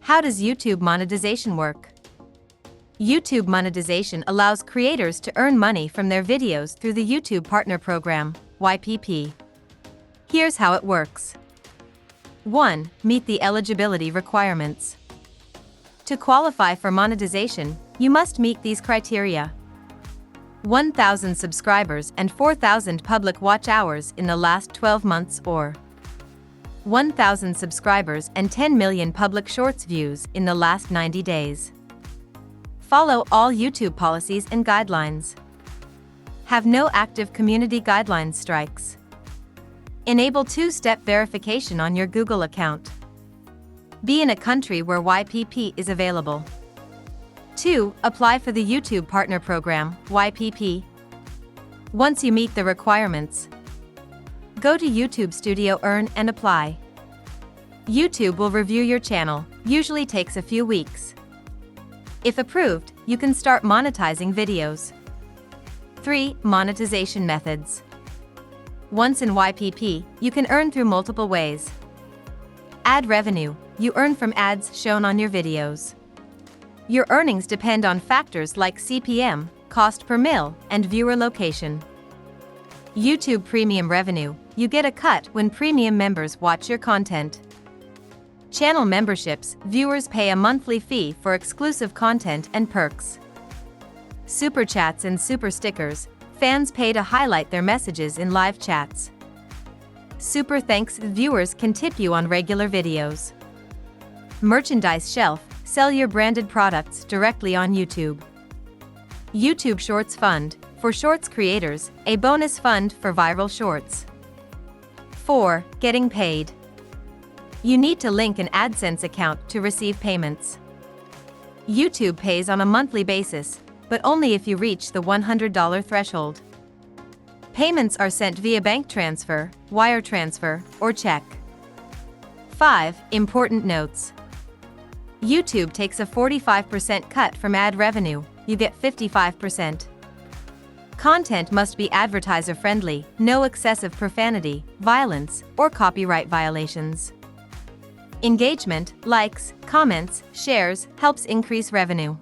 How does YouTube monetization work? YouTube monetization allows creators to earn money from their videos through the YouTube Partner Program, YPP. Here's how it works. 1. Meet the eligibility requirements. To qualify for monetization, you must meet these criteria: 1,000 subscribers and 4,000 public watch hours in the last 12 months, or 1,000 subscribers and 10 million public shorts views in the last 90 days. Follow all YouTube policies and guidelines. Have no active community guidelines strikes. Enable two-step verification on your Google account. Be in a country where YPP is available. 2. Apply for the YouTube Partner Program, YPP. Once you meet the requirements, go to YouTube Studio, earn, and apply. YouTube will review your channel, usually takes a few weeks. If approved, you can start monetizing videos. 3. Monetization methods. Once in YPP, you can earn through multiple ways. Ad revenue. You earn from ads shown on your videos. Your earnings depend on factors like CPM, cost per mil, and viewer location. YouTube Premium revenue. You get a cut when premium members watch your content. Channel memberships. Viewers pay a monthly fee for exclusive content and perks. Super chats and super stickers. Fans pay to highlight their messages in live chats. Super thanks. Viewers can tip you on regular videos. Merchandise shelf. Sell your branded products directly on YouTube. YouTube Shorts Fund. For Shorts creators, a bonus fund for viral shorts. 4. Getting paid. You need to link an AdSense account to receive payments. YouTube pays on a monthly basis, but only if you reach the $100 threshold. Payments are sent via bank transfer, wire transfer, or check. 5. Important notes. YouTube takes a 45% cut from ad revenue, you get 55%. Content must be advertiser-friendly, no excessive profanity, violence, or copyright violations. Engagement, likes, comments, shares, helps increase revenue.